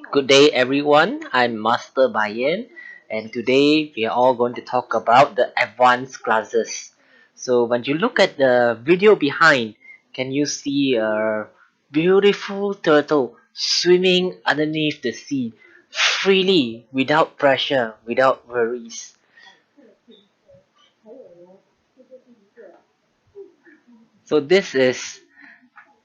Good day, everyone. I'm Master Bayan, and today we are all going to talk about the advanced classes. So, when you look at the video behind, can you see a beautiful turtle swimming underneath the sea freely without pressure, without worries? So, this is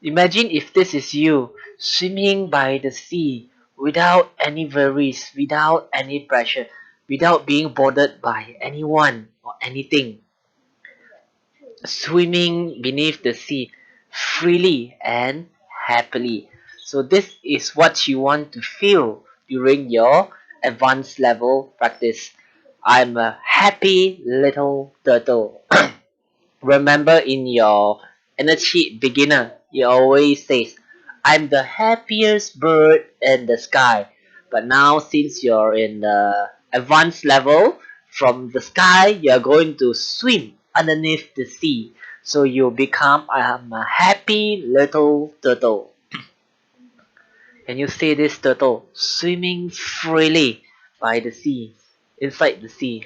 imagine if this is you swimming by the sea without any worries, without any pressure, without being bothered by anyone or anything, swimming beneath the sea freely and happily. So, this is what you want to feel during your advanced level practice. I'm a happy little turtle. Remember in your energy beginner, you always says, I'm the happiest bird in the sky. But now since you're in the advanced level, from the sky you're going to swim underneath the sea. So you become a happy little turtle. Can you see this turtle swimming freely by the sea, inside the sea?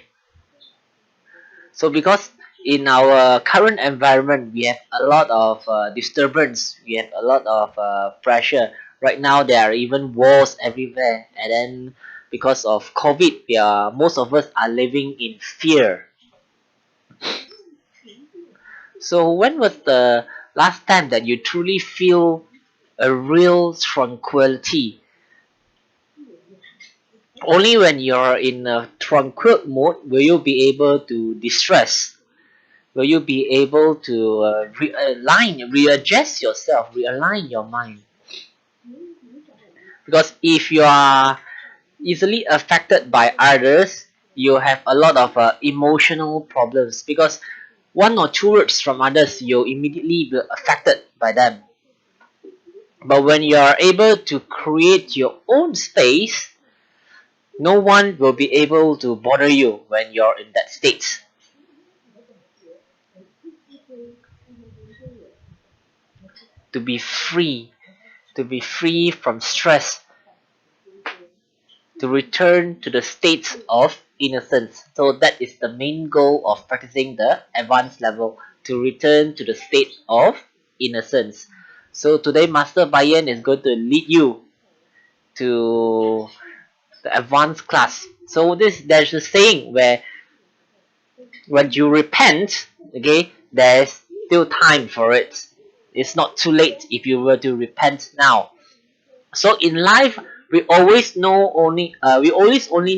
So because in our current environment, we have a lot of disturbance, we have a lot of pressure. Right now, there are even wars everywhere, and then because of COVID, most of us are living in fear. So when was the last time that you truly feel a real tranquility? Only when you're in a tranquil mode will you be able to distress. Will you be able to readjust yourself, realign your mind? Because if you are easily affected by others, you have a lot of emotional problems. Because one or two words from others, you immediately be affected by them. But when you are able to create your own space, no one will be able to bother you when you're in that state. To be free, to be free from stress, to return to the state of innocence. So that is the main goal of practicing the advanced level, to return to the state of innocence. So today Master Bayan is going to lead you to the advanced class. So there's a saying where when you repent, okay, there's still time for it. It's not too late if you were to repent now. So in life, we always only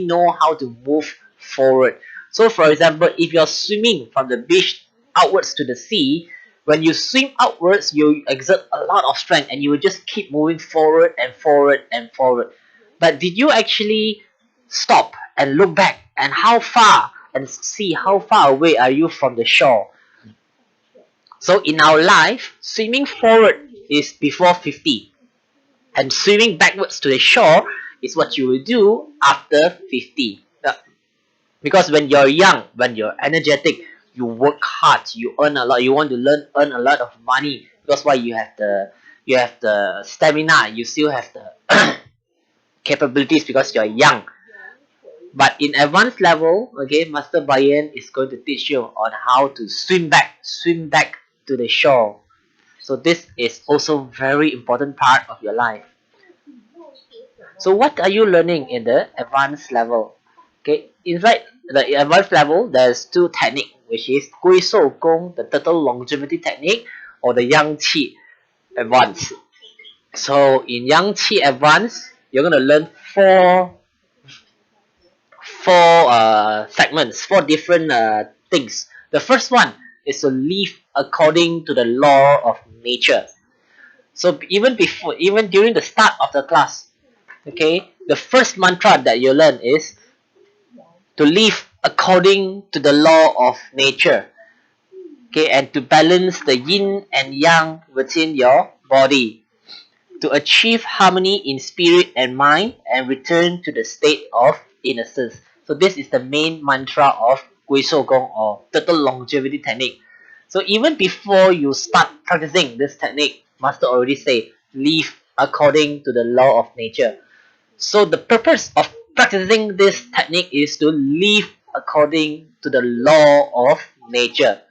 know how to move forward. So for example, if you're swimming from the beach outwards to the sea, when you swim outwards, you exert a lot of strength and you will just keep moving forward and forward and forward. But did you actually stop and look back and how far and see how far away are you from the shore? So in our life, swimming forward is before 50, and swimming backwards to the shore is what you will do after 50. Because when you're young, when you're energetic, you work hard, you earn a lot, you want to earn a lot of money. Because why? You have the stamina, you still have the capabilities because you're young. But in advanced level, okay, Master Bayan is going to teach you on how to swim back to the shore. So this is also very important part of your life. So what are you learning in the advanced level? Okay, inside the advanced level, there's two technique, which is 龟寿功, the turtle longevity technique, or the Yang Qi advance. So in Yang Qi advance, you're gonna learn four segments, four different things. The first one is to live according to the law of nature. So even during the start of the class, okay, the first mantra that you learn is to live according to the law of nature, okay, and to balance the yin and yang within your body, to achieve harmony in spirit and mind and return to the state of innocence. So this is the main mantra of Gui Shou Gong, or turtle longevity technique. So even before you start practicing this technique, master already say live according to the law of nature. So the purpose of practicing this technique is to live according to the law of nature,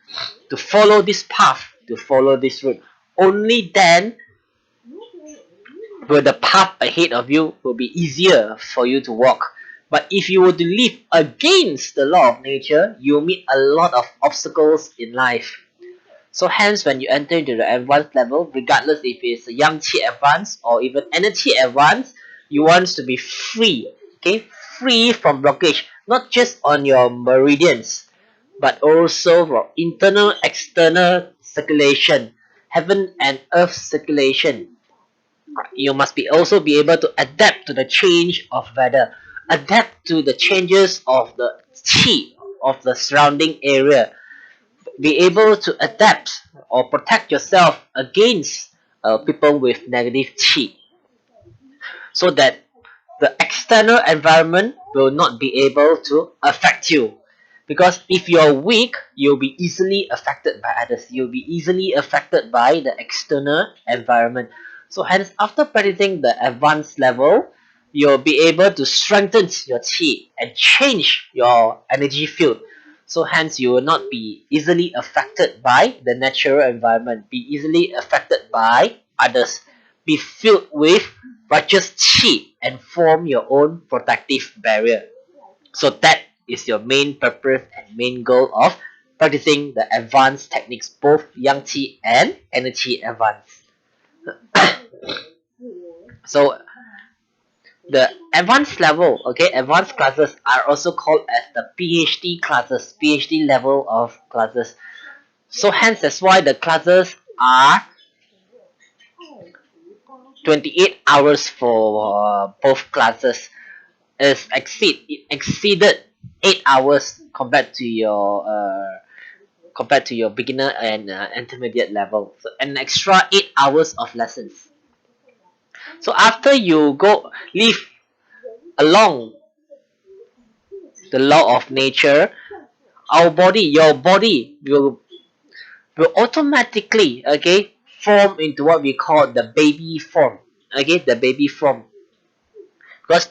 to follow this path, to follow this route. Only then will the path ahead of you will be easier for you to walk. But if you were to live against the law of nature, you will meet a lot of obstacles in life. So hence, when you enter into the advanced level, regardless if it's a Yang Qi advanced or even Energy advanced, you want to be free, okay, free from blockage, not just on your meridians, but also from internal, external circulation, heaven and earth circulation. You must be also be able to adapt to the change of weather, adapt to the changes of the qi of the surrounding area, be able to adapt or protect yourself against people with negative qi, so that the external environment will not be able to affect you. Because if you're weak, you'll be easily affected by others. You'll be easily affected by the external environment. So hence, after practicing the advanced level, you'll be able to strengthen your qi and change your energy field. So hence, you will not be easily affected by the natural environment, be easily affected by others, be filled with righteous qi and form your own protective barrier. So that is your main purpose and main goal of practicing the advanced techniques, both Yang Qi and Energy advanced. So the advanced level, okay, advanced classes are also called as the PhD classes, PhD level of classes. So hence that's why the classes are 28 hours for both classes. It exceeded 8 hours compared to your beginner and intermediate level. So an extra 8 hours of lessons. So after you go live along the law of nature, your body will automatically, okay, form into what we call the baby form. Okay, the baby form. Because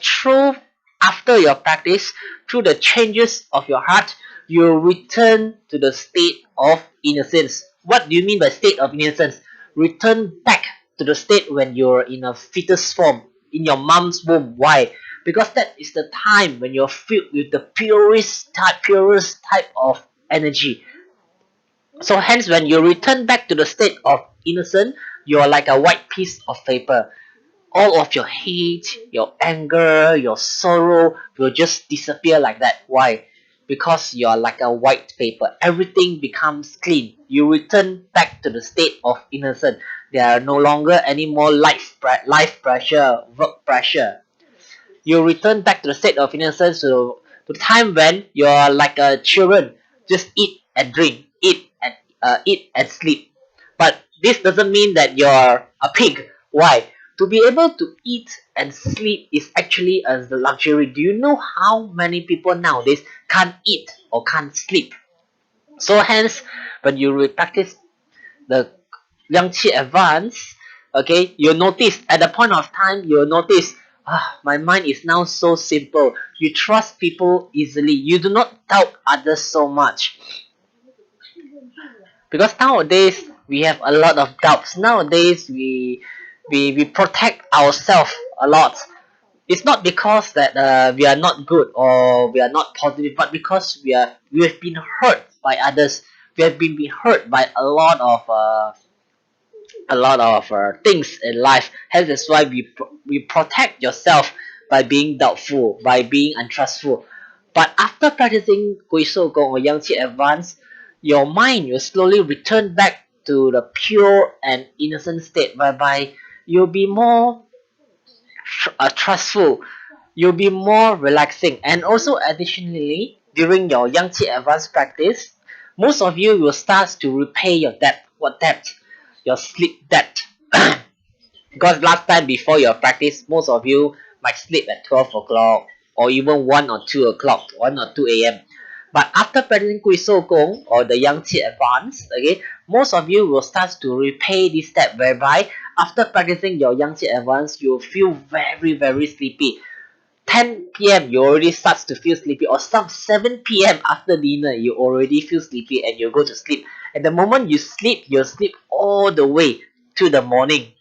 after your practice, through the changes of your heart, you return to the state of innocence. What do you mean by state of innocence? Return back to the state when you're in a fetus form, in your mom's womb. Why? Because that is the time when you're filled with the purest type of energy. So hence, when you return back to the state of innocence, you are like a white piece of paper. All of your hate, your anger, your sorrow will just disappear like that. Why? Because you are like a white paper. Everything becomes clean. You return back to the state of innocence. There are no longer any more life pressure, work pressure. You return back to the state of innocence, to the time when you're like a children, just eat and drink, eat and sleep. But this doesn't mean that you're a pig. Why? To be able to eat and sleep is actually a luxury. Do you know how many people nowadays can't eat or can't sleep? So hence, when you practice the Yang Qi advance, okay, you'll notice at the point of time, you'll notice, my mind is now so simple. You trust people easily. You do not doubt others so much. Because nowadays, we have a lot of doubts. Nowadays, we protect ourselves a lot. It's not because that we are not good or we are not positive, but because we have been hurt by others. We have been hurt by a lot of things in life. Hence, that's why we protect yourself by being doubtful, by being untrustful. But after practicing Gui Shou Gong or Yang Qi Advance, your mind will slowly return back to the pure and innocent state, whereby you'll be more trustful, you'll be more relaxing. And also additionally, during your Yang Qi Advance practice, most of you will start to repay your debt. What debt? Your sleep debt. Because last time before your practice, most of you might sleep at 12 o'clock or even 1 or 2 o'clock, 1 or 2 a.m. But after practicing Gui Shou Gong or the Yang Qi Advance, okay, most of you will start to repay this step, whereby after practicing your Yang Qi Advance, you feel very, very sleepy. 10 p.m. you already starts to feel sleepy, or some 7 p.m. after dinner you already feel sleepy and you go to sleep. And the moment you sleep all the way to the morning.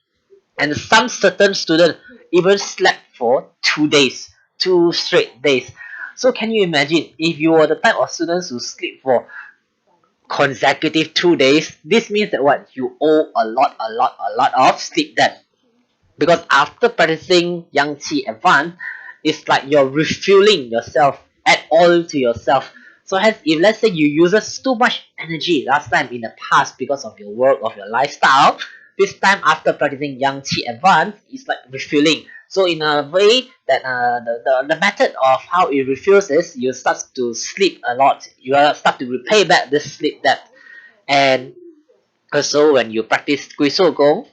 And some certain students even slept for 2 days, 2 straight days. So can you imagine if you were the type of students who sleep for consecutive 2 days? This means that what, you owe a lot of sleep debt. Because after practicing Yang Qi Advance, it's like you're refueling yourself, add oil to yourself. So hence, if let's say you uses too much energy last time in the past because of your work, of your lifestyle, this time after practicing Yang Qi Advance, it's like refueling. So in a way that the method of how it refuels is you start to sleep a lot. You start to repay back this sleep debt. And also when you practice Gui Shou Gong,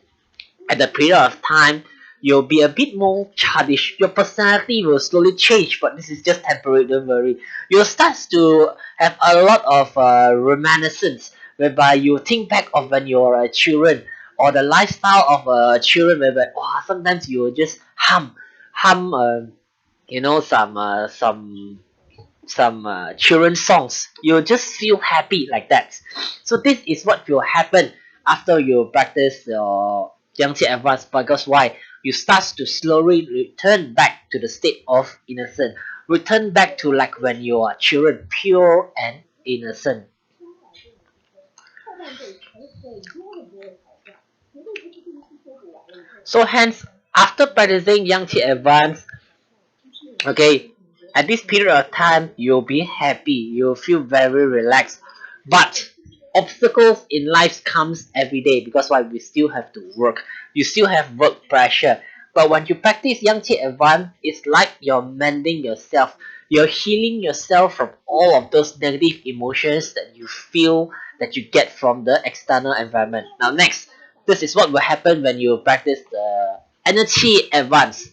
at the period of time, you'll be a bit more childish. Your personality will slowly change, but this is just temporary, don't worry. You'll start to have a lot of reminiscence, whereby you think back of when you're a children, or the lifestyle of children, whereby wow, sometimes you will just hum, some children songs. You'll just feel happy like that. So this is what will happen after you practice your Yang Qi Advance. Because why? You start to slowly return back to the state of innocence. Return back to like when you are children, pure and innocent. So hence, after practicing Yang Qi Advance, okay, at this period of time, you'll be happy. You'll feel very relaxed. But obstacles in life comes every day, because why, we still have to work. You still have work pressure. But when you practice Yang Qi Advance, it's like you're mending yourself. You're healing yourself from all of those negative emotions that you feel, that you get from the external environment. Now next, this is what will happen when you practice the Energy Advance.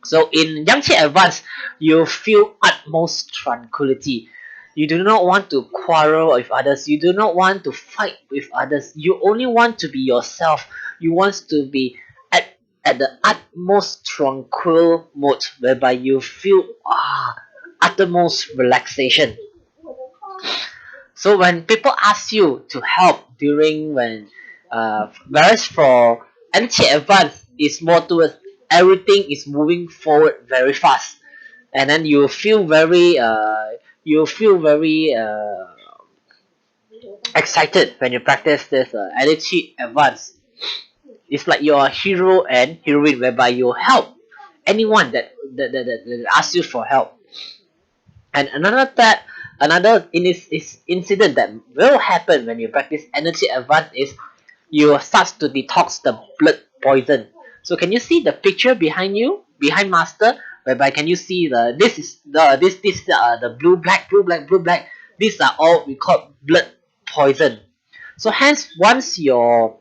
So in Yang Qi Advance, you feel utmost tranquility. You do not want to quarrel with others. You do not want to fight with others. You only want to be yourself. You want to be at the utmost tranquil mode, whereby you feel uttermost relaxation. So when people ask you to help during when, whereas for NT Advance is more towards everything is moving forward very fast, and then you feel very excited when you practice this NT Advance. It's like you're a hero and heroine, whereby you help anyone that asks you for help. And another incident that will happen when you practice Energy Advance is you start to detox the blood poison. So can you see the picture behind you, behind Master, whereby can you see the blue black. These are all we call blood poison. So hence, once your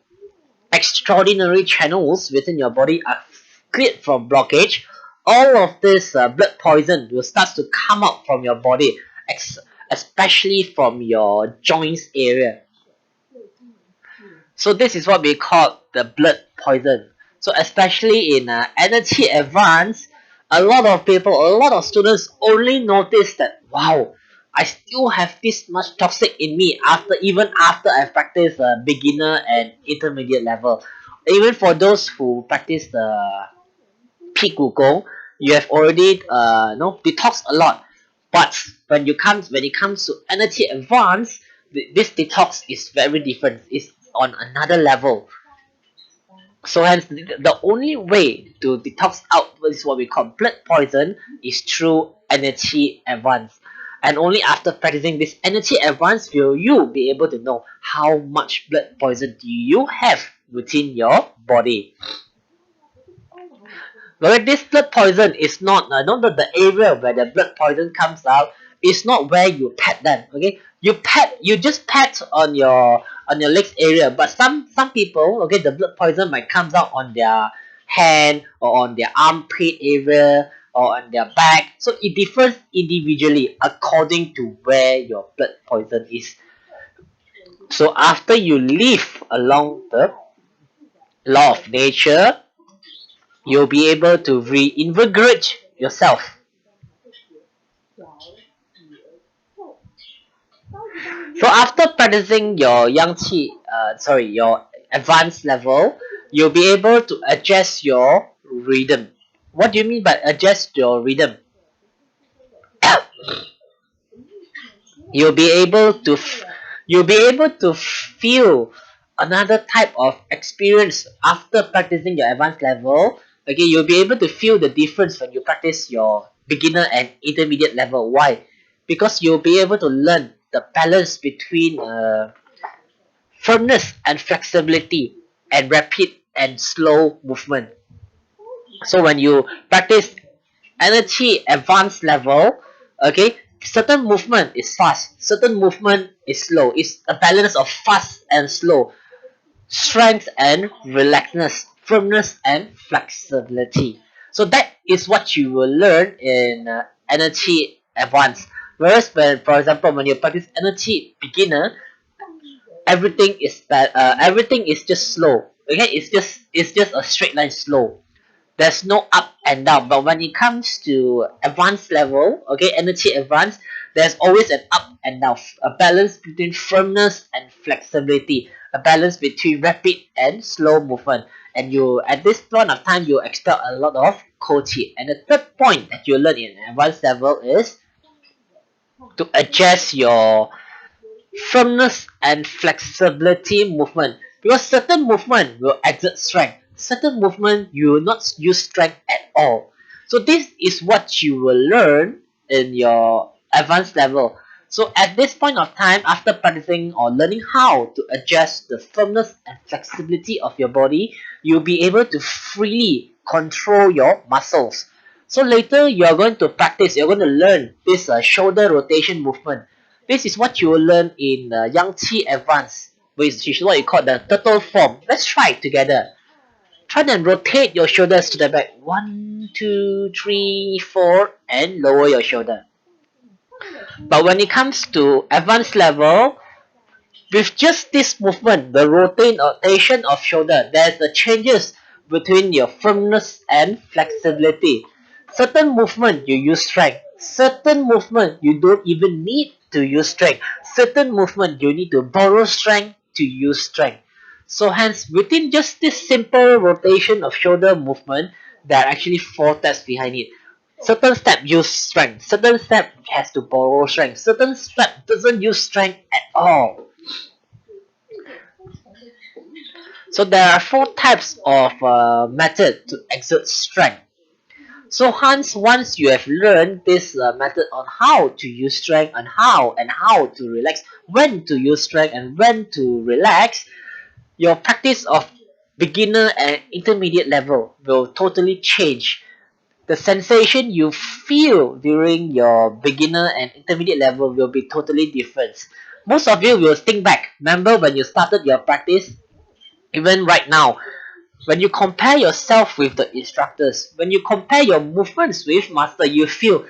extraordinary channels within your body are cleared from blockage, all of this blood poison will start to come out from your body, especially from your joints area. So this is what we call the blood poison. So especially in Energy Advance, a lot of students only notice that, wow, I still have this much toxic in me even after I've practiced beginner and intermediate level. Even for those who practice the Pigu Gong, you have already detox a lot. But when it comes to Energy Advance, this detox is very different. It's on another level. So hence, the only way to detox out what is what we call blood poison is through Energy Advance. And only after practicing this Energy Advance will you be able to know how much blood poison do you have within your body. But this blood poison is not the area where the blood poison comes out. It's not where you pat them. Okay, you just pat on your legs area. But some people, okay, the blood poison might comes out on their hand or on their armpit area, or on their back. So it differs individually according to where your blood poison is. So after you live along the law of nature, you'll be able to reinvigorate yourself. So after practicing your your advanced level, you'll be able to adjust your rhythm. What do you mean by adjust your rhythm? You'll be able to you'll be able to feel another type of experience after practicing your advanced level. Okay, you'll be able to feel the difference when you practice your beginner and intermediate level. Why? Because you'll be able to learn the balance between firmness and flexibility and rapid and slow movement. So when you practice energy advanced level, okay, certain movement is fast, certain movement is slow. It's a balance of fast and slow, strength and relaxedness, firmness and flexibility. So that is what you will learn in energy advanced. Whereas when, for example, when you practice energy beginner, everything is just slow. Okay, it's just a straight line slow. There's no up and down. But when it comes to advanced level, okay, energy advanced, there's always an up and down, a balance between firmness and flexibility, a balance between rapid and slow movement. And you, at this point of time, you expel a lot of cold qi. And the third point that you learn in advanced level is to adjust your firmness and flexibility movement, because certain movement will exert strength, certain movement you will not use strength at all. So this is what you will learn in your advanced level. So at this point of time, after practicing or learning how to adjust the firmness and flexibility of your body, you'll be able to freely control your muscles. So later you are going to practice, you're going to learn this shoulder rotation movement. This is what you will learn in Yang Qi Advance, which is what you call the turtle form. Let's try it together. Try and rotate your shoulders to the back. 1, 2, 3, 4, and lower your shoulder. But when it comes to advanced level, with just this movement, the rotation of shoulder, there's the changes between your firmness and flexibility. Certain movement you use strength. Certain movement you don't even need to use strength. Certain movement you need to borrow strength to use strength. So hence, within just this simple rotation of shoulder movement, there are actually 4 steps behind it. Certain step use strength. Certain step has to borrow strength. Certain step doesn't use strength at all. So there are 4 types of method to exert strength. So hence, once you have learned this method on how to use strength and how to relax, when to use strength and when to relax, your practice of beginner and intermediate level will totally change. The sensation you feel during your beginner and intermediate level will be totally different. Most of you will think back. Remember when you started your practice? Even right now, when you compare yourself with the instructors, when you compare your movements with master, you feel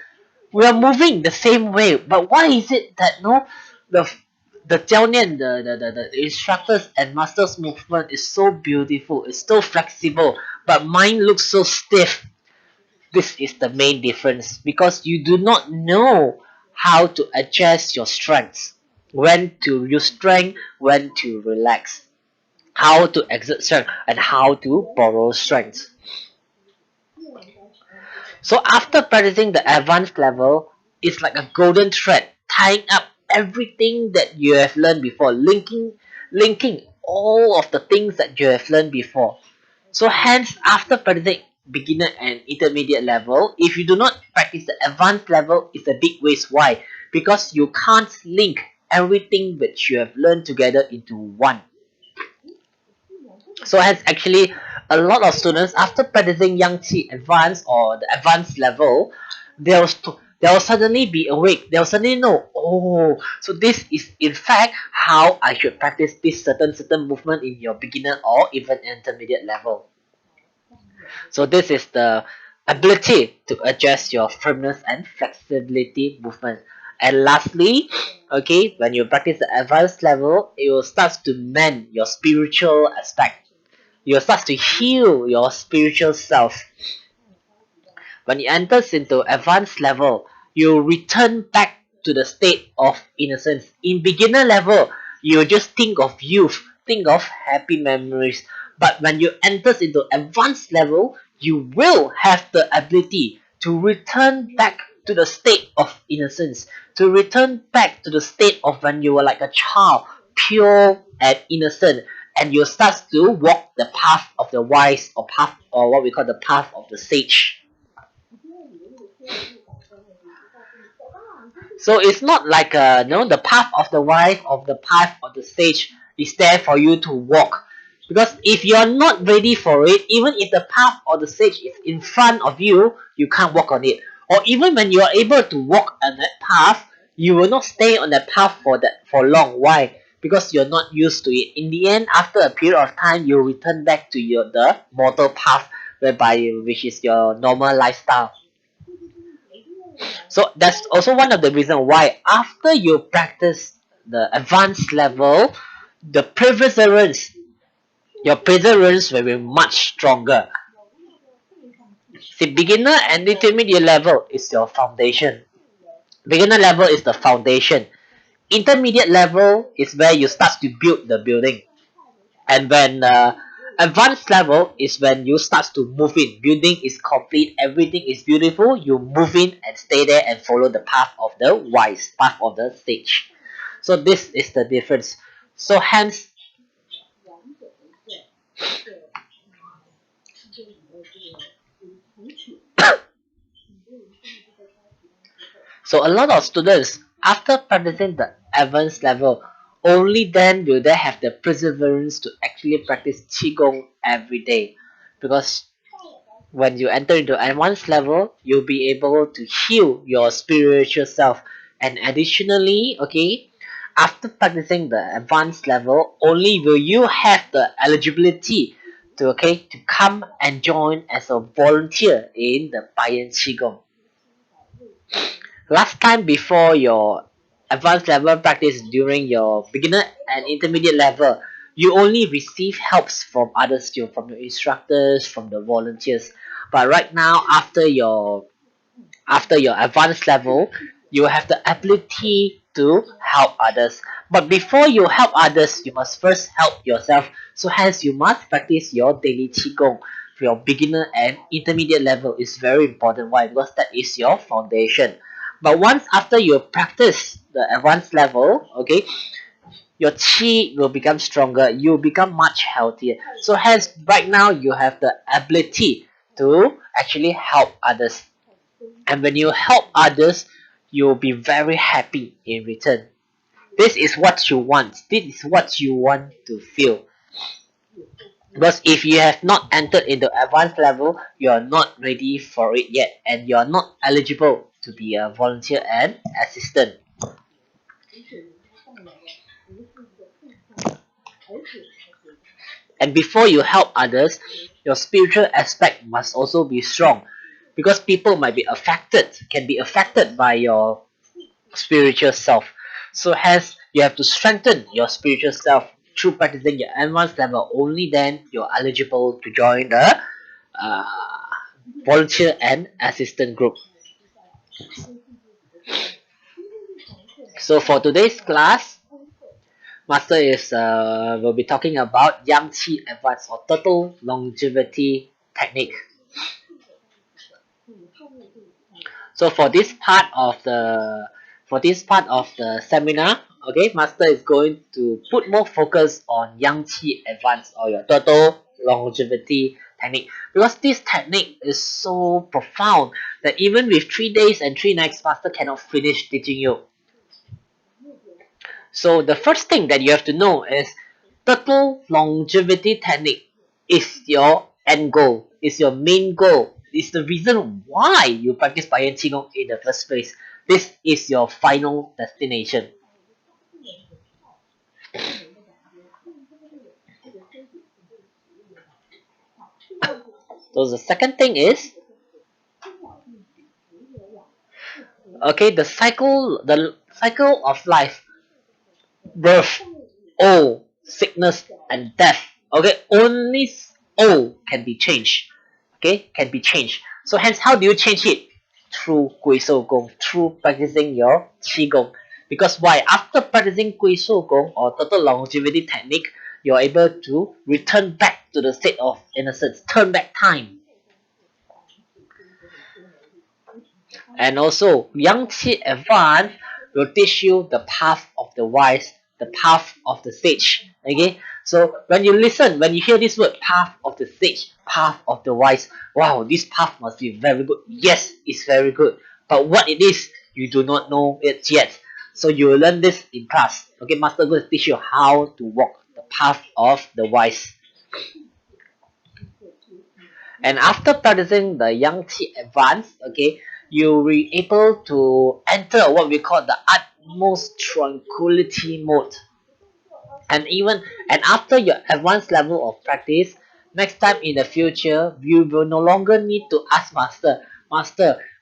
we are moving the same way. But why is it that no, the 教练, the instructors and masters movement is so beautiful, it's so flexible, but mine looks so stiff? This is the main difference, because you do not know how to adjust your strengths, when to use strength, when to relax, how to exert strength, and how to borrow strength. So after practicing the advanced level, it's like a golden thread tying up everything that you have learned before, linking all of the things that you have learned before. So hence, after practicing beginner and intermediate level, if you do not practice the advanced level, it's a big waste. Why? Because you can't link everything that you have learned together into one. So hence, actually, a lot of students, after practicing Yang Qi Advanced or the advanced level, they'll suddenly be awake. They'll suddenly know, oh, so this is in fact how I should practice this certain movement in your beginner or even intermediate level. So this is the ability to adjust your firmness and flexibility movement. And lastly, okay, when you practice the advanced level, it will start to mend your spiritual aspect. You will start to heal your spiritual self. When it enters into advanced level, you return back to the state of innocence. In beginner level, you just think of youth, think of happy memories. But when you enters into advanced level, you will have the ability to return back to the state of innocence, to return back to the state of when you were like a child, pure and innocent, and you start to walk the path of the wise, or path, or what we call the path of the sage. So it's not like the path of the wise or the path of the sage is there for you to walk. Because if you're not ready for it, even if the path or the sage is in front of you, you can't walk on it. Or even when you are able to walk on that path, you will not stay on that path for long. Why? Because you're not used to it. In the end, after a period of time, you return back to the mortal path, which is your normal lifestyle. So that's also one of the reason why after you practice the advanced level, the perseverance, your perseverance will be much stronger. See, beginner and intermediate level is your foundation. Beginner level is the foundation. Intermediate level is where you start to build the building. And when advanced level is when you start to move in. Building is complete, everything is beautiful, you move in and stay there and follow the path of the wise, path of the sage. So this is the difference. So hence, so a lot of students, after practicing the advanced level, only then will they have the perseverance to actually practice qigong every day. Because when you enter into advanced level, you'll be able to heal your spiritual self. And additionally, okay, after practicing the advanced level, only will you have the eligibility to come and join as a volunteer in the Bayan Qigong. Last time before your advanced level practice, during your beginner and intermediate level, you only receive helps from others, from your instructors, from the volunteers. But right now, after your advanced level, you have the ability to help others. But before you help others, you must first help yourself. So hence, you must practice your daily qigong. For your beginner and intermediate level is very important. Why? Because that is your foundation. But once after you practice the advanced level, okay, your chi will become stronger. You will become much healthier. So hence, right now you have the ability to actually help others. And when you help others, you'll be very happy in return. This is what you want. This is what you want to feel. Because if you have not entered into advanced level, you are not ready for it yet, and you are not eligible to be a volunteer and assistant. And before you help others, your spiritual aspect must also be strong, because people might be affected, can be affected by your spiritual self. So hence, you have to strengthen your spiritual self through practicing your advanced level. Only then you're eligible to join the uh, volunteer and assistant group. So for today's class, Master is will be talking about Yang Qi Advance or Total Longevity Technique. So for this part of the seminar, okay, Master is going to put more focus on Yang Qi Advance or your Total Longevity Technique, because this technique is so profound that even with 3 days and 3 nights, Master cannot finish teaching you. So the first thing that you have to know is total longevity technique is your end goal, is your main goal, is the reason why you practice Bayan Qigong in the first place. This is your final destination. So the second thing is Okay, the cycle of life, birth, old, sickness, and death. Okay, only old can be changed. Okay, can be changed. So hence, how do you change it? Through Gui Shou Gong, through practicing your Qi Gong. Because why? After practicing Gui Shou Gong or total longevity technique, you're able to return back to the state of innocence, turn back time. And also, Yang Qi Advance will teach you the path of the wise, the path of the sage. Okay, so when you listen, when you hear this word, path of the sage, path of the wise, wow, this path must be very good. Yes, it's very good. But what it is, you do not know it yet. So you will learn this in class. Okay, Master will teach you how to walk the path of the wise. And after practicing the Yang Qi Advance, okay, you'll be able to enter what we call the utmost tranquility mode. And even and after your advanced level of practice, next time in the future, you will no longer need to ask Master,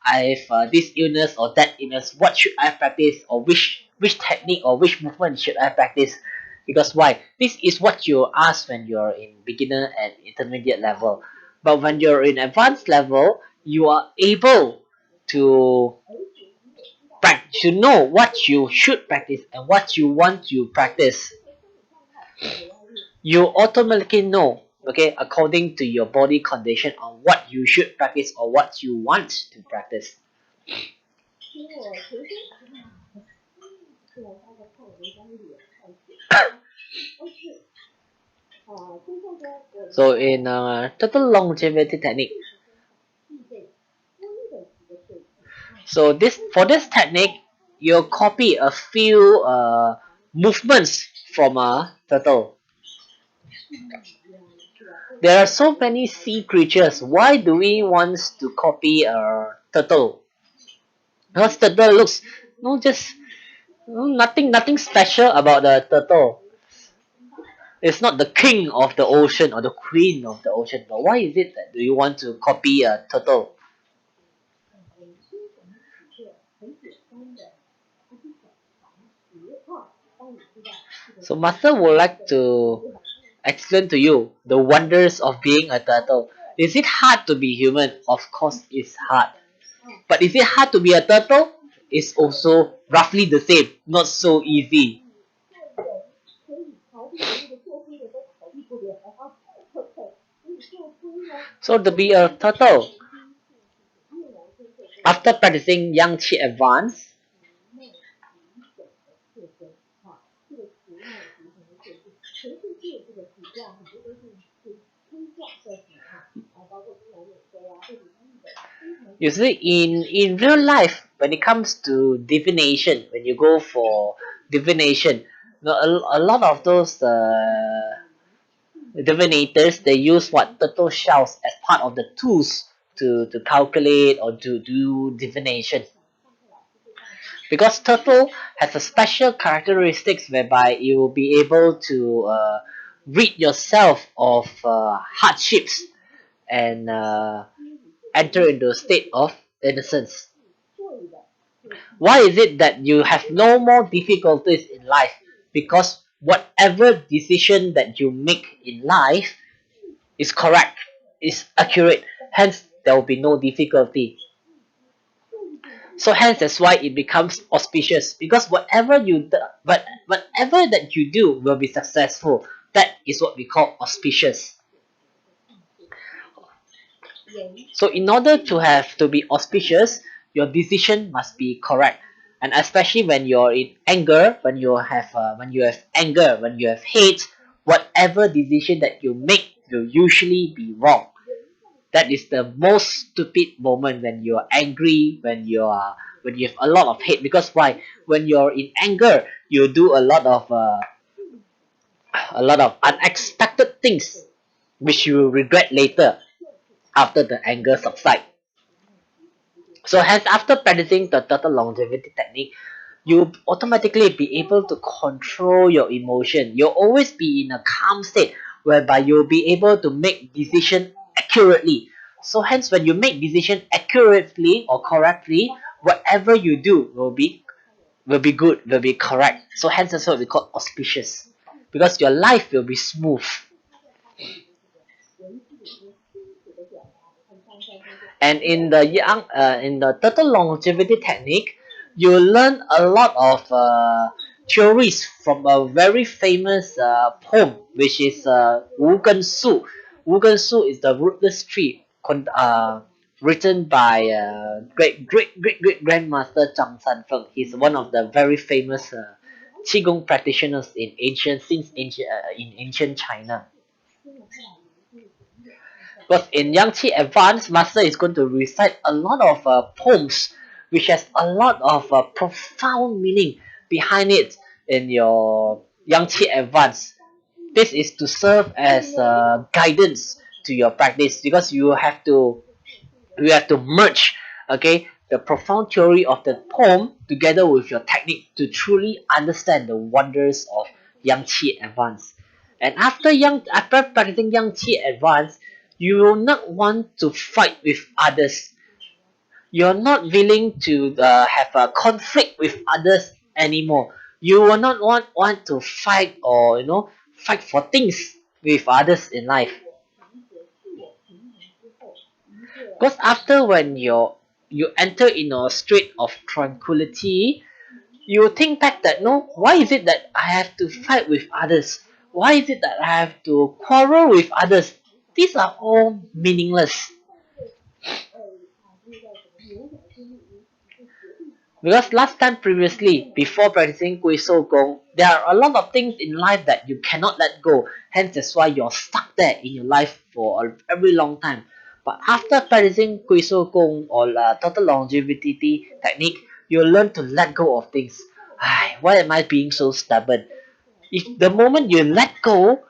I have this illness or that illness, what should I practice, or which technique or which movement should I practice? Because why? This is what you ask when you're in beginner and intermediate level. But when you're in advanced level, you are able to to know what you should practice and what you want to practice. You automatically know, okay, according to your body condition, on what you should practice or what you want to practice. So in total longevity technique, so this for this technique, you copy a few movements from a turtle. There are so many sea creatures. Why do we want to copy a turtle? Because turtle looks no just nothing special about the turtle. It's not the king of the ocean or the queen of the ocean. But why is it that do you want to copy a turtle? So Master would like to explain to you the wonders of being a turtle. Is it hard to be human? Of course it's hard. But is it hard to be a turtle? It's also roughly the same. Not so easy. So to be a turtle, after practicing Yang Qi Advance, you see, in real life, when it comes to divination, when you go for divination, a lot of those divinators, they use what turtle shells as part of the tools to calculate or to do divination. Because turtle has a special characteristics whereby you will be able to rid yourself of hardships and enter into a state of innocence. Why is it that you have no more difficulties in life? Because whatever decision that you make in life is correct, is accurate. Hence, there will be no difficulty. So hence that's why it becomes auspicious, because whatever that you do will be successful. That is what we call auspicious. So in order to be auspicious, your decision must be correct, and especially when you're in anger, when you have anger, when you have hate, whatever decision that you make will usually be wrong. That is the most stupid moment when you're angry, when you have a lot of hate. Because why? When you're in anger, you do a lot of unexpected things which you will regret later after the anger subside. So hence, after practicing the turtle longevity technique, you automatically be able to control your emotion. You'll always be in a calm state whereby you'll be able to make decision accurately. So hence, when you make decision accurately or correctly, whatever you do will be good, will be correct. So hence that's what we call auspicious, because your life will be smooth. And in the turtle longevity technique, you learn a lot of theories from a very famous poem, which is Wu Gen Su. Wu Gen Su is the rootless tree, written by great grandmaster Zhang Sanfeng. He's one of the very famous qigong practitioners in ancient China. Because in Yang Qi Advanced, Master is going to recite a lot of poems which has a lot of profound meaning behind it in your Yang Qi Advanced. This is to serve as guidance to your practice, because you have to merge, okay, the profound theory of the poem together with your technique to truly understand the wonders of Yang Qi Advanced. And after practicing Yang Qi Advanced, you will not want to fight with others. You're not willing to have a conflict with others anymore. You will not want to fight, or fight for things with others in life. Because after when you enter in a state of tranquility, you think back that, no, why is it that I have to fight with others? Why is it that I have to quarrel with others? These are all meaningless. Because last time previously, before practicing Gui Shou Gong, there are a lot of things in life that you cannot let go. Hence, that's why you're stuck there in your life for a very long time. But after practicing Gui Shou Gong or total longevity technique, you learn to let go of things. Why am I being so stubborn? If the moment you let go,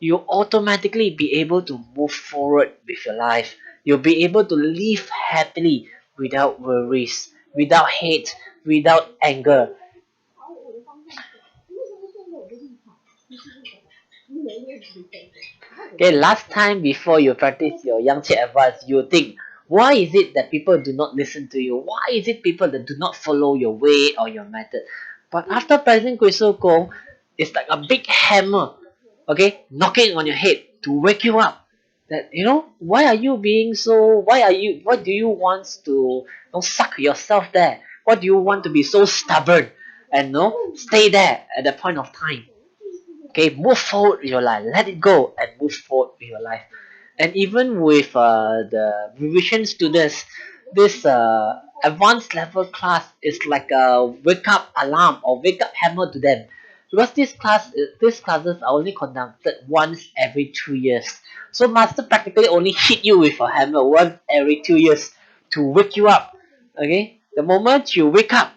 you automatically be able to move forward with your life. You'll be able to live happily without worries, without hate, without anger. Okay, last time before you practice your Yang Qi Advance, you think, why is it that people do not listen to you? Why is it people that do not follow your way or your method? But after practicing Gui Shou Gong, it's like a big hammer, okay, knocking on your head to wake you up. That, why are you being so? Why do you want to suck yourself there? Why do you want to be so stubborn and stay there at that point of time? Okay, move forward with your life. Let it go and move forward with your life. And even with the revision students, this advanced level class is like a wake up alarm or wake up hammer to them, because these classes are only conducted once every 2 years. So master practically only hit you with a hammer once every 2 years to wake you up. Okay, the moment you wake up,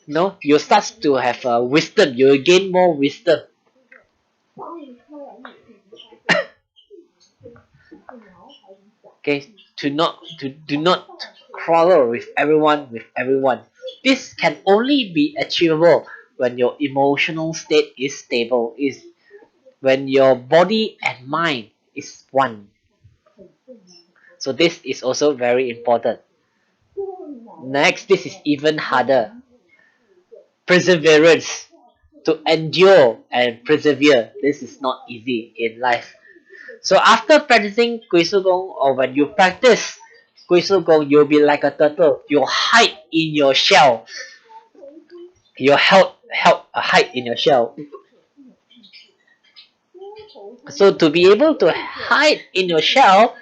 you start to have wisdom. You will gain more wisdom. Okay, to do not quarrel with everyone. This can only be achievable when your emotional state is stable, is when your body and mind is one. So this is also very important. Next, this is even harder. Perseverance. To endure and persevere, this is not easy in life. So after practicing Gui Shou Gong, or when you practice Gui Shou Gong, you'll be like a turtle. You hide in your shell. You help hide in your shell. So to be able to hide in your shell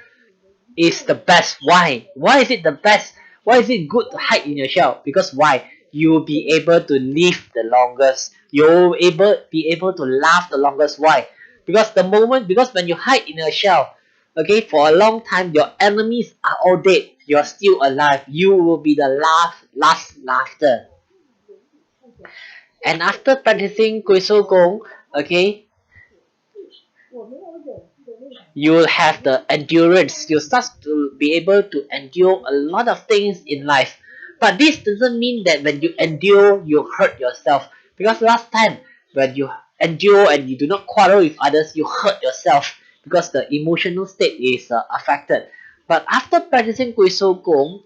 is the best. Why? Why is it the best? Why is it good to hide in your shell? Because why? You'll be able to live the longest. You'll be able to laugh the longest. Why? Because when you hide in a shell, okay, for a long time, your enemies are all dead. You're still alive. You will be the last laughter. And after practicing Gui Shou Gong, okay, you'll have the endurance. You'll start to be able to endure a lot of things in life. But this doesn't mean that when you endure, you hurt yourself. Because last time, when you endure and you do not quarrel with others, you hurt yourself because the emotional state is affected. But after practicing Gui Shou Gong,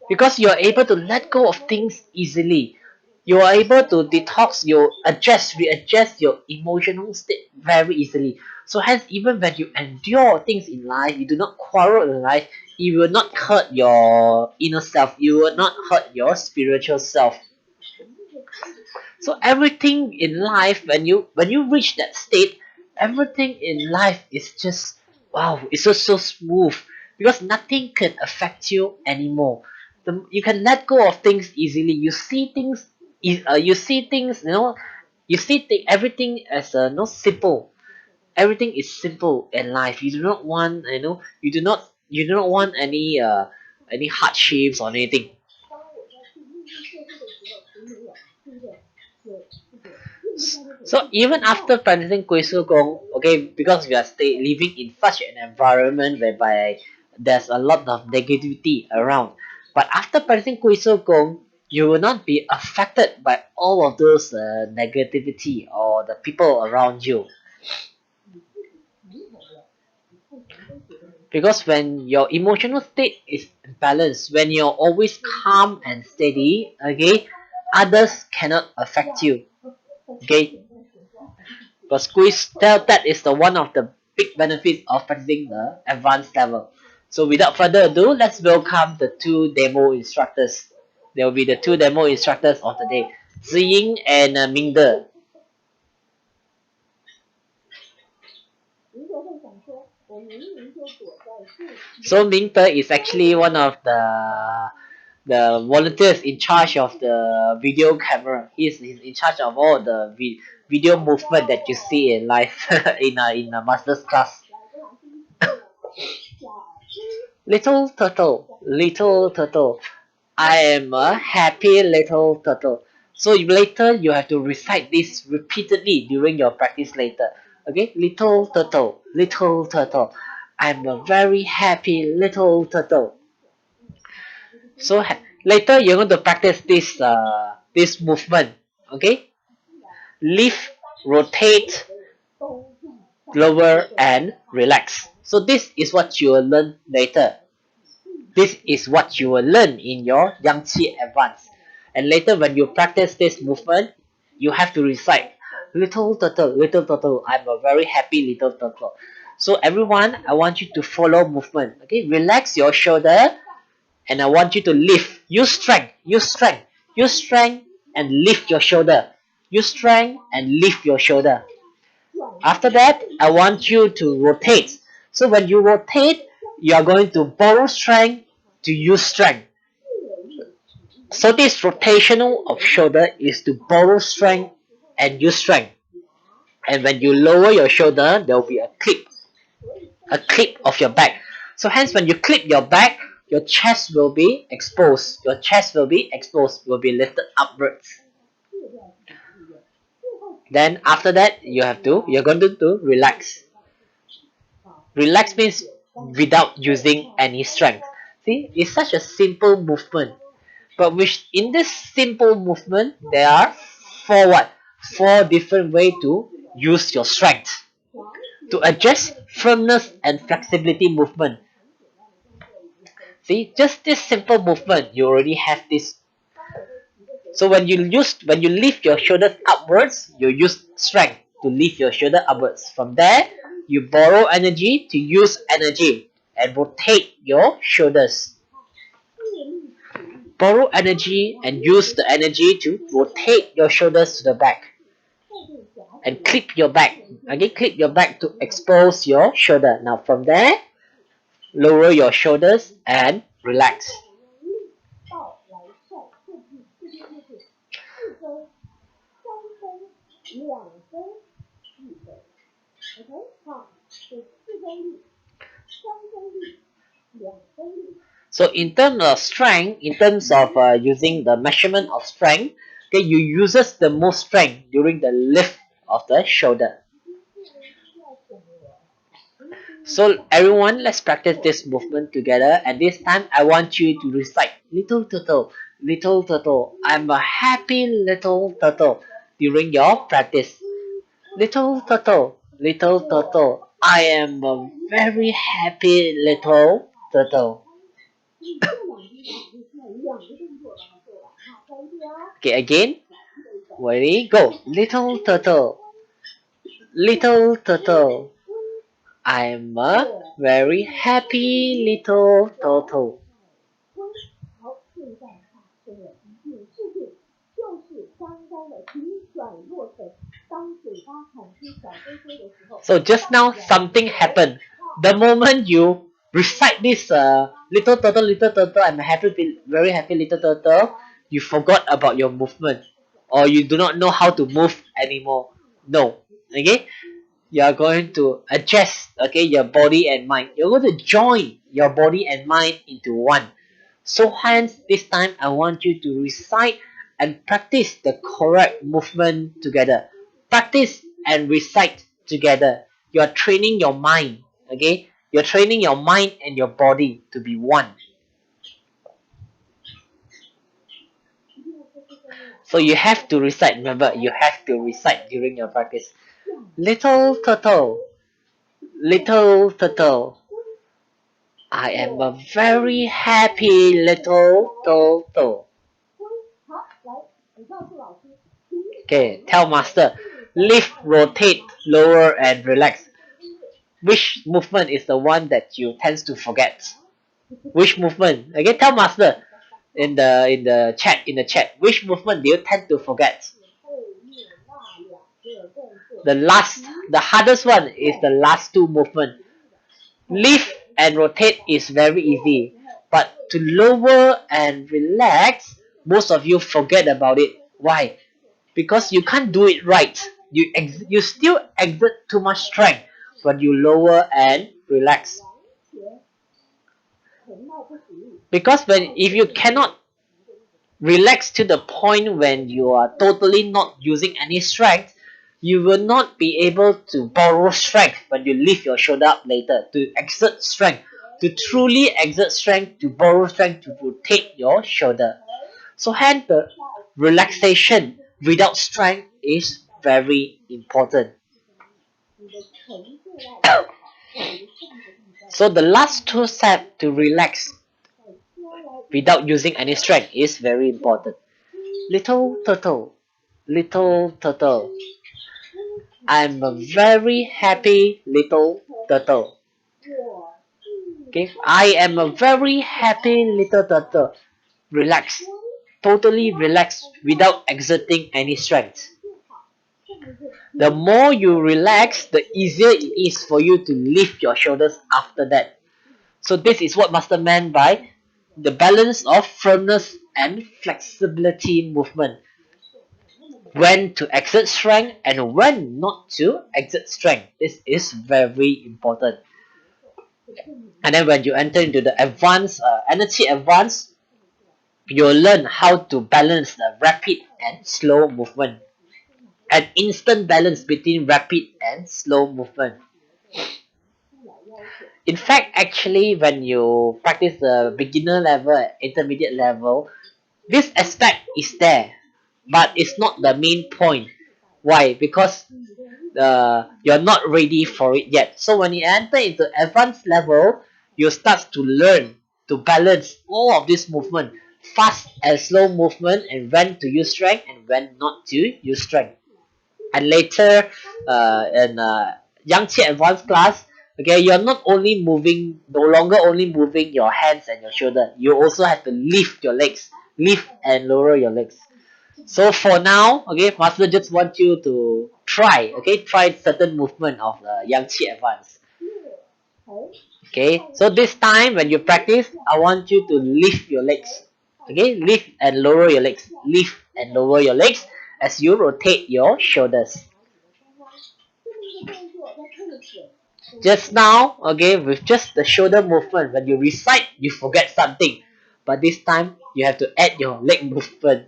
because you're able to let go of things easily. You are able to detox, you readjust your emotional state very easily. So hence, even when you endure things in life, you do not quarrel in life, it will not hurt your inner self, it will not hurt your spiritual self. So everything in life, when you reach that state, everything in life is just wow, it's just so smooth because nothing can affect you anymore. You can let go of things easily. You see things, you see things, you see everything as simple. Everything is simple in life. You do not want, you do not want any hardships or anything. So even after practicing Kuisu Gong, okay, because we are living in such an environment whereby there's a lot of negativity around, but after practicing Kuisu Gong, you will not be affected by all of those negativity or the people around you. Because when your emotional state is balanced, when you're always calm and steady, okay, others cannot affect you. Okay, but squeeze that is the one of the big benefits of practicing the advanced level. So without further ado, let's welcome the two demo instructors. There will be the two demo instructors of the day, Ziying and Mingde. So Mingde is actually one of the volunteers in charge of the video camera. He's in charge of all the video movement that you see in live in a master's class. Little turtle, I am a happy little turtle. So later you have to recite this repeatedly during your practice later. Okay, little turtle, I'm a very happy little turtle. So later you're going to practice this movement. Okay, lift, rotate, lower, and relax. So this is what you will learn later. This is what you will learn in your Yangtze Advance. And later when you practice this movement, you have to recite, little turtle, I'm a very happy little turtle. So everyone, I want you to follow movement. Okay, relax your shoulder and I want you to lift. Use strength and lift your shoulder. Use strength and lift your shoulder. After that, I want you to rotate. So when you rotate, you are going to borrow strength to use strength. So this rotational of shoulder is to borrow strength and use strength. And when you lower your shoulder, there will be a clip of your back. So hence when you clip your back, your chest will be exposed. Your chest will be exposed, will be lifted upwards. Then after that, you're going to relax. Relax means without using any strength. See, it's such a simple movement. But which in this simple movement, there are four different ways to use your strength. To adjust firmness and flexibility movement. See, just this simple movement, you already have this. So when you lift your shoulders upwards, you use strength to lift your shoulder upwards. From there, you borrow energy to use energy and rotate your shoulders. Borrow energy and use the energy to rotate your shoulders to the back. And clip your back. Again, clip your back to expose your shoulder. Now from there, lower your shoulders and relax. So in terms of strength, in terms of using the measurement of strength, okay, you uses the most strength during the lift of the shoulder. So everyone, let's practice this movement together. And this time, I want you to recite, little turtle, I'm a happy little turtle during your practice. Little turtle, I am a very happy little turtle. Okay, again. Ready? Go. Little turtle. Little turtle. I'm a very happy little turtle. So just now something happened. The moment you recite this little turtle, I'm a very happy little turtle, you forgot about your movement, or you do not know how to move anymore. No, okay. You are going to adjust, okay, your body and mind. You're going to join your body and mind into one. So hence, this time I want you to recite and practice the correct movement together. Practice and recite together. You are training your mind, okay? You're training your mind and your body to be one. So you have to recite. Remember, you have to recite during your practice. Little turtle, little turtle. I am a very happy little turtle. Okay, tell master. Lift, rotate, lower, and relax. Which movement is the one that you tend to forget? Which movement? Okay, tell master in the chat. Which movement do you tend to forget? The hardest one is the last two movement. Lift and rotate is very easy, but to lower and relax, most of you forget about it. Why? Because you can't do it right. You still exert too much strength when you lower and relax. Because if you cannot relax to the point when you are totally not using any strength, you will not be able to borrow strength when you lift your shoulder up later to exert strength, to truly exert strength, to borrow strength to rotate your shoulder. So hence the relaxation without strength is very important. So the last two steps to relax without using any strength is very important. Little turtle, little turtle. I'm a very happy little turtle. Okay, I am a very happy little turtle. Relax, totally relax without exerting any strength. The more you relax, the easier it is for you to lift your shoulders after that. So this is what Master meant by the balance of firmness and flexibility movement. When to exert strength and when not to exert strength. This is very important. And then when you enter into the advanced energy advance, you'll learn how to balance the rapid and slow movement. An instant balance between rapid and slow movement. In fact, actually, when you practice the beginner level, intermediate level, this aspect is there, but it's not the main point. Why? Because you're not ready for it yet. So when you enter into advanced level, you start to learn to balance all of this movement, fast and slow movement, and when to use strength and when not to use strength. And later, in Yang Qi advanced class, okay, you're not only moving, no longer only moving your hands and your shoulder. You also have to lift your legs, lift and lower your legs. So for now, okay, master just want you to try, okay, try certain movement of the Yang Qi advance. Okay, so this time when you practice, I want you to lift your legs. Okay, lift and lower your legs. Lift and lower your legs as you rotate your shoulders. Just now, okay, with just the shoulder movement, when you recite, you forget something. But this time, you have to add your leg movement.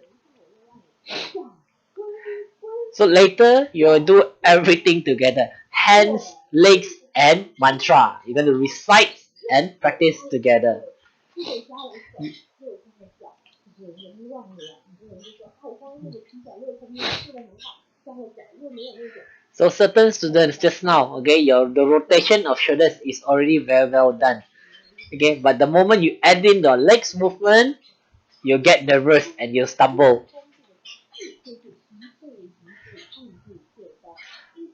So later, you'll do everything together. Hands, legs, and mantra. You're going to recite and practice together. So certain students just now, okay, the rotation of shoulders is already very well done. Okay, but the moment you add in your legs movement, you'll get nervous and you'll stumble.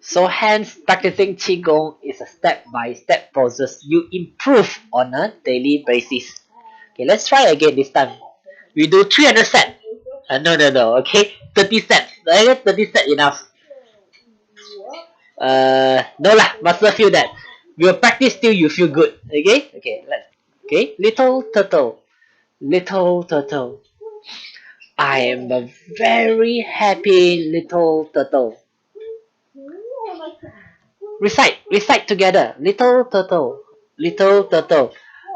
So hence, practicing Qigong is a step-by-step process you improve on a daily basis. Okay, let's try again this time. We do 300 sets. No, okay? 30 sets. 30 sets enough. No lah, must feel that. We'll practice till you feel good. Okay? Okay, little turtle. Little turtle. I am a very happy little turtle. Recite together. Little turtle. Little turtle.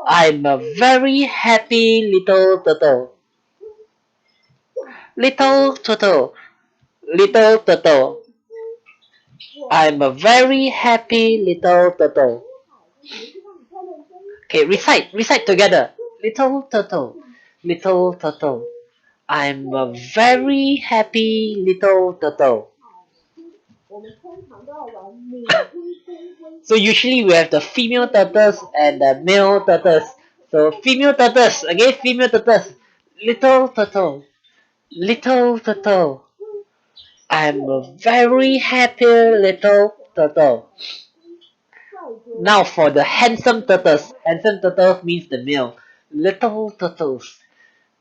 I'm a very happy little turtle. Little turtle. Little turtle. I'm a very happy little turtle. Okay, recite together. Little turtle. Little turtle. I'm a very happy little turtle. So usually we have the female turtles and the male turtles. So female turtles, okay, female turtles. Little turtle, little turtle. I'm a very happy little turtle. Now for the handsome turtles. Handsome turtles means the male. Little turtles,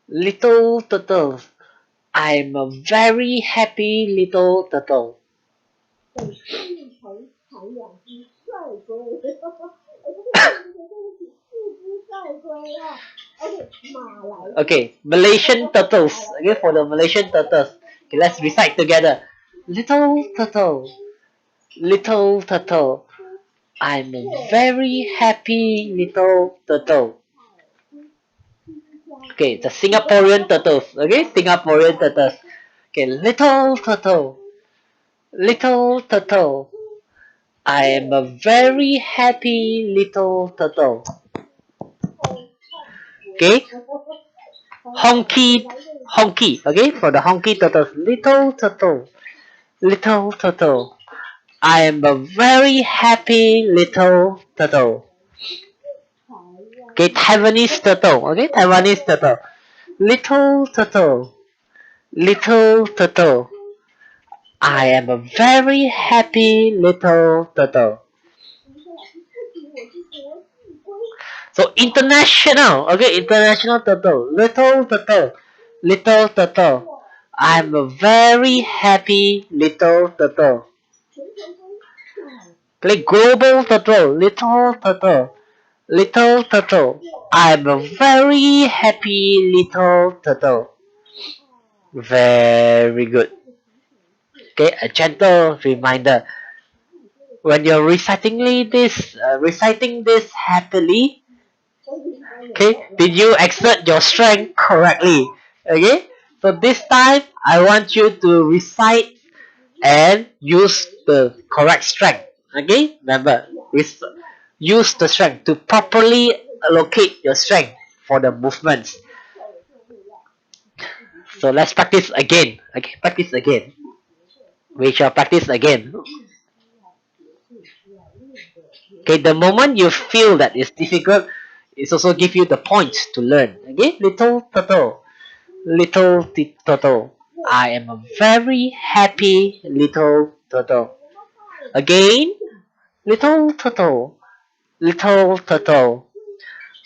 little turtles. I'm a very happy little turtle. Okay, Malaysian turtles. Okay, for the Malaysian turtles. Okay, let's recite together. Little turtle, little turtle. I'm a very happy little turtle. Okay, the Singaporean turtles. Okay, Singaporean turtles. Okay, little turtle, little turtle. I am a very happy little turtle. Okay, honky. Okay, for the honky turtles. Little turtle, little turtle. I am a very happy little turtle. Okay, Taiwanese turtle. Okay, Taiwanese turtle. Little turtle, little turtle. I am a very happy little turtle. So international, okay, international turtle, little turtle, little turtle. I'm a very happy little turtle. Play global turtle, little turtle, little turtle. I'm a very happy little turtle. Very good. Okay, a gentle reminder. When you're reciting this happily, okay, did you exert your strength correctly? Okay, so this time I want you to recite and use the correct strength. Okay, remember, use the strength to properly allocate your strength for the movements. So let's practice again. Okay, practice again. We shall practice again. Okay, the moment you feel that it's difficult, it's also give you the points to learn. Okay, little turtle, little turtle. I am a very happy little turtle. Again, little turtle, little turtle.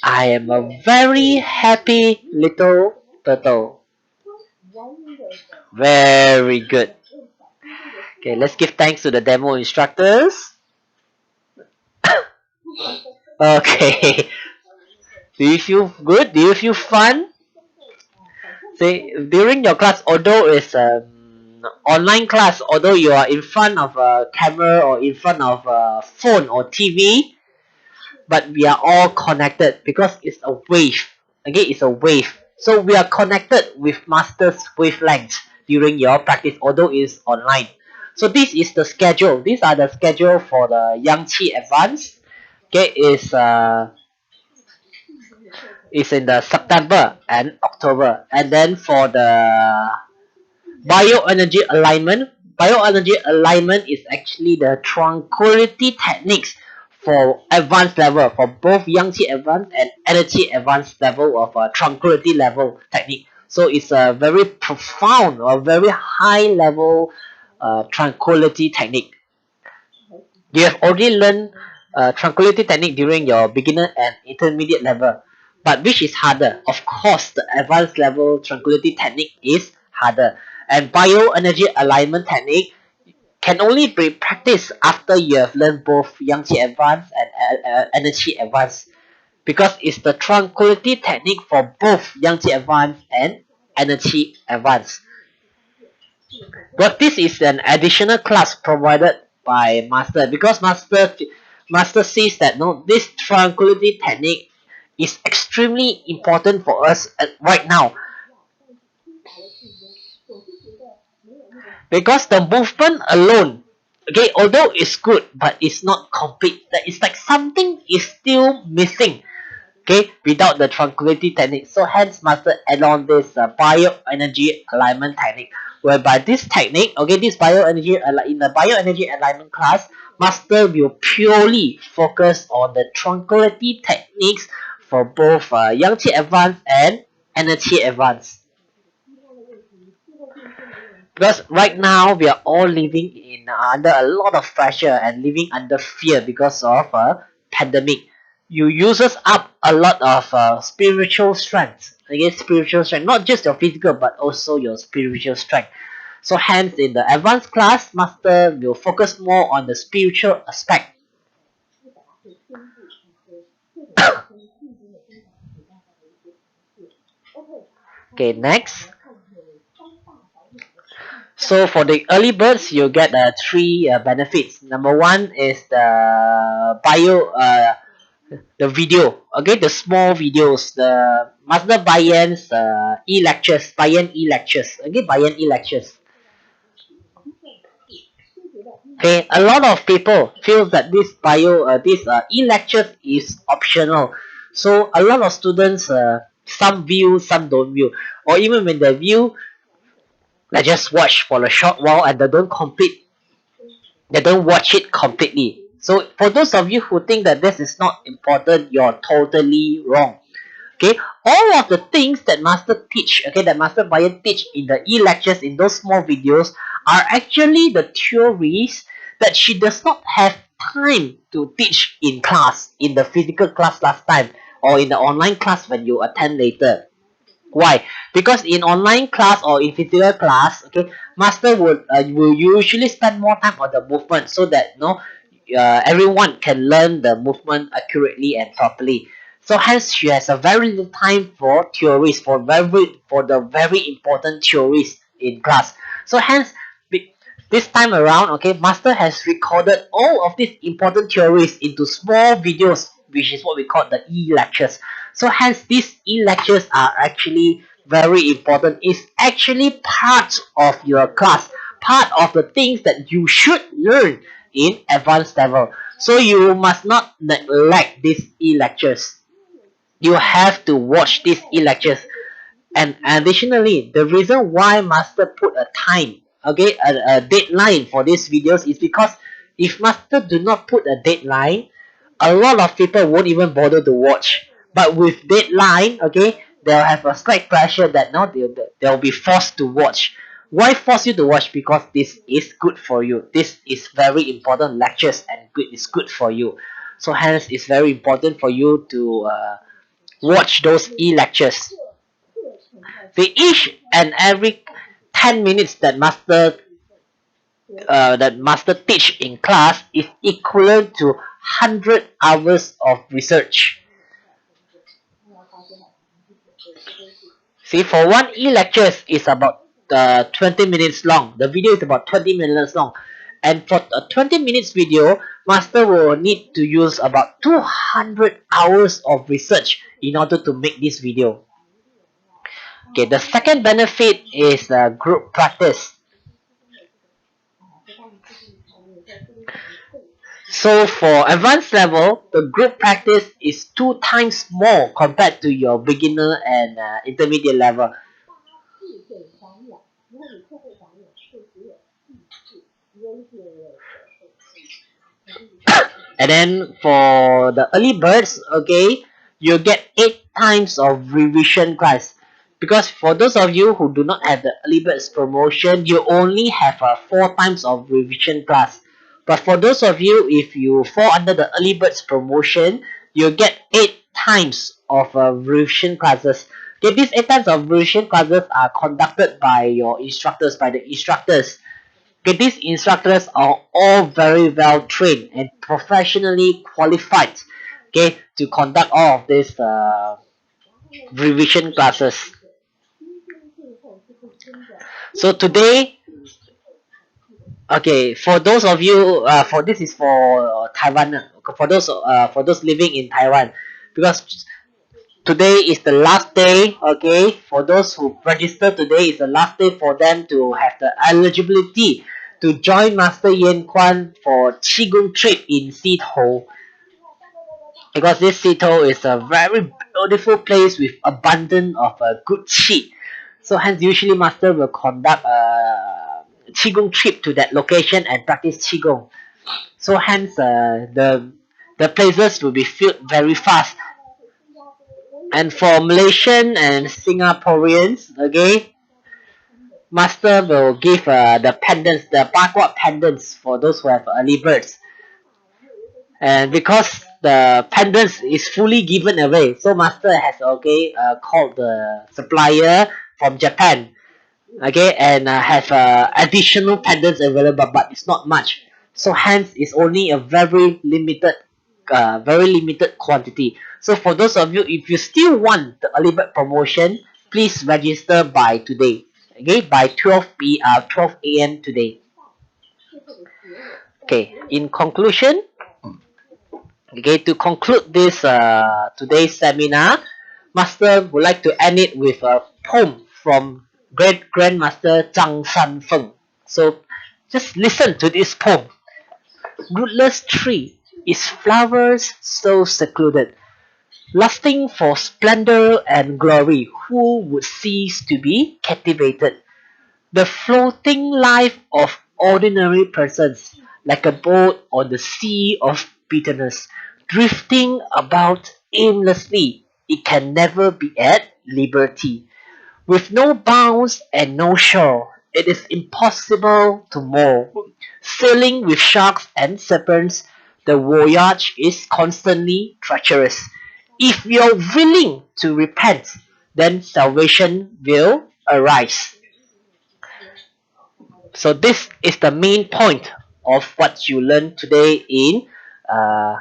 I am a very happy little turtle. Very good. Okay, let's give thanks to the demo instructors. Okay. Do you feel good? Do you feel fun? Say during your class, although it's online class, although you are in front of a camera or in front of a phone or TV, but we are all connected because it's a wave. Okay, it's a wave. So we are connected with master's wavelength during your practice, although it's online. So this is the schedule. These are the schedule for the Yang Qi Advanced. Okay, is in the September and October. And then for the bioenergy alignment is actually the tranquility techniques for advanced level, for both Yang Qi advanced and energy advanced level of tranquility level technique. So it's a very profound or very high level tranquility technique. You have already learned tranquility technique during your beginner and intermediate level. But which is harder? Of course, the advanced level tranquility technique is harder. And bioenergy alignment technique can only be practiced after you have learned both Yang Qi Advanced and Energy Advanced, because it's the tranquility technique for both Yang Qi Advanced and Energy Advanced. But this is an additional class provided by Master, because Master says that no, this tranquility technique is extremely important for us right now, because the movement alone, okay, although it's good but it's not complete, that it's like something is still missing, okay, without the tranquility technique. So hence Master add on this bioenergy alignment technique, whereby this technique, okay, this bioenergy in the bioenergy alignment class, Master will purely focus on the tranquility techniques for both Yang Qi Advanced and Energy Advanced. Because right now we are all living in under a lot of pressure and living under fear because of a pandemic. You uses up a lot of spiritual strength. Okay, spiritual strength, not just your physical but also your spiritual strength. So hence in the advanced class, Master will focus more on the spiritual aspect. Okay, next. So for the early birds, you get three benefits. Number one is the video. Okay, the small videos, the Master Bayan's e-lectures, Bayan e-lectures. Okay, Bayan e-lectures. Okay, a lot of people feel that this e-lectures is optional. So a lot of students, some view, some don't view, or even when they view, they just watch for a short while and they don't watch it completely. So for those of you who think that this is not important, you're totally wrong. Okay, all of the things that Master teach, okay, that Master Bayan teach in the e-lectures, in those small videos, are actually the theories that she does not have time to teach in class, in the physical class last time, or in the online class when you attend later. Why? Because in online class or in physical class, okay, Master will usually spend more time on the movement, so that everyone can learn the movement accurately and properly. So hence she has a very little time for theories, for the very important theories in class. So hence this time around, okay, Master has recorded all of these important theories into small videos, which is what we call the e-lectures. So hence these e-lectures are actually very important. It's actually part of your class, part of the things that you should learn in advanced level. So you must not neglect these e-lectures. You have to watch these e-lectures. And additionally, the reason why Master put a time, okay, a deadline for these videos is because if Master do not put a deadline, a lot of people won't even bother to watch. But with deadline, okay, they'll have a slight pressure that now they'll be forced to watch. Why force you to watch? Because this is good for you. This is very important lectures and it's good for you. So hence, it's very important for you to watch those e-lectures. The each and every 10 minutes that master teach in class is equivalent to 100 hours of research. See, for one e-lectures is about 20 minutes long. The video is about 20 minutes long. And for a 20 minutes video, master will need to use about 200 hours of research in order to make this video. Okay, the second benefit is group practice. So for advanced level, the group practice is 2 times more compared to your beginner and intermediate level. And then for the early birds, okay, you get 8 times of revision class. Because for those of you who do not have the early birds promotion, you only have 4 times of revision class. But for those of you, if you fall under the early birds promotion, you get 8 times of revision classes. Okay, these 8 times of revision classes are conducted by your instructors, by the instructors. Okay, these instructors are all very well trained and professionally qualified, okay, to conduct all of these revision classes. So today, okay, for those of you, for this is for Taiwan, for those living in Taiwan, because today is the last day. Okay, for those who register today is the last day for them to have the eligibility to join Master Yan Kwan for Qigong trip in Sito, because this Sito is a very beautiful place with abundance of good qi. So hence usually Master will conduct a Qigong trip to that location and practice Qigong. So hence the places will be filled very fast. And for Malaysian and Singaporeans, okay, Master will give the pendants, the Bagua pendants for those who have early birds. And because the pendants is fully given away, so Master has called the supplier from Japan, okay, and have additional pendants available, but it's not much. So hence, it's only a very limited quantity. So for those of you, if you still want the early bird promotion, please register by today. Okay, by 12 a.m. today. Okay. In conclusion, okay, to conclude this today's seminar, Master would like to end it with a poem from Great Grandmaster Zhang Sanfeng. So just listen to this poem. Rootless tree, its flowers so secluded, lusting for splendor and glory, who would cease to be captivated? The floating life of ordinary persons, like a boat on the sea of bitterness, drifting about aimlessly, it can never be at liberty. With no bounds and no shore, it is impossible to moor. Sailing with sharks and serpents, the voyage is constantly treacherous. If you're willing to repent, then salvation will arise. So this is the main point of what you learn today in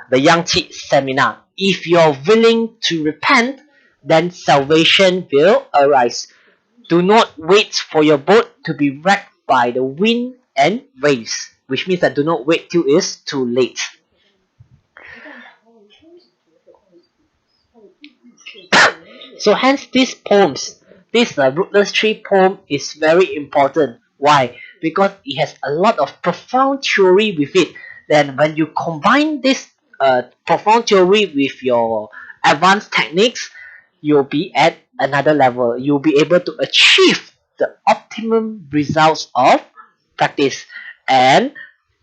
the Yang Qi seminar. If you're willing to repent, then salvation will arise. Do not wait for your boat to be wrecked by the wind and waves, which means that do not wait till it's too late. So hence these poems, this Rootless Tree poem is very important. Why? Because it has a lot of profound theory with it. Then when you combine this profound theory with your advanced techniques, you'll be at another level. You'll be able to achieve the optimum results of practice and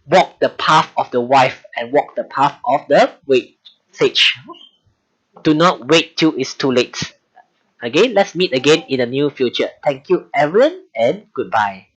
walk the path of the wife and walk the path of the sage. Do not wait till it's too late. Okay, let's meet again in the near future. Thank you, everyone, and goodbye.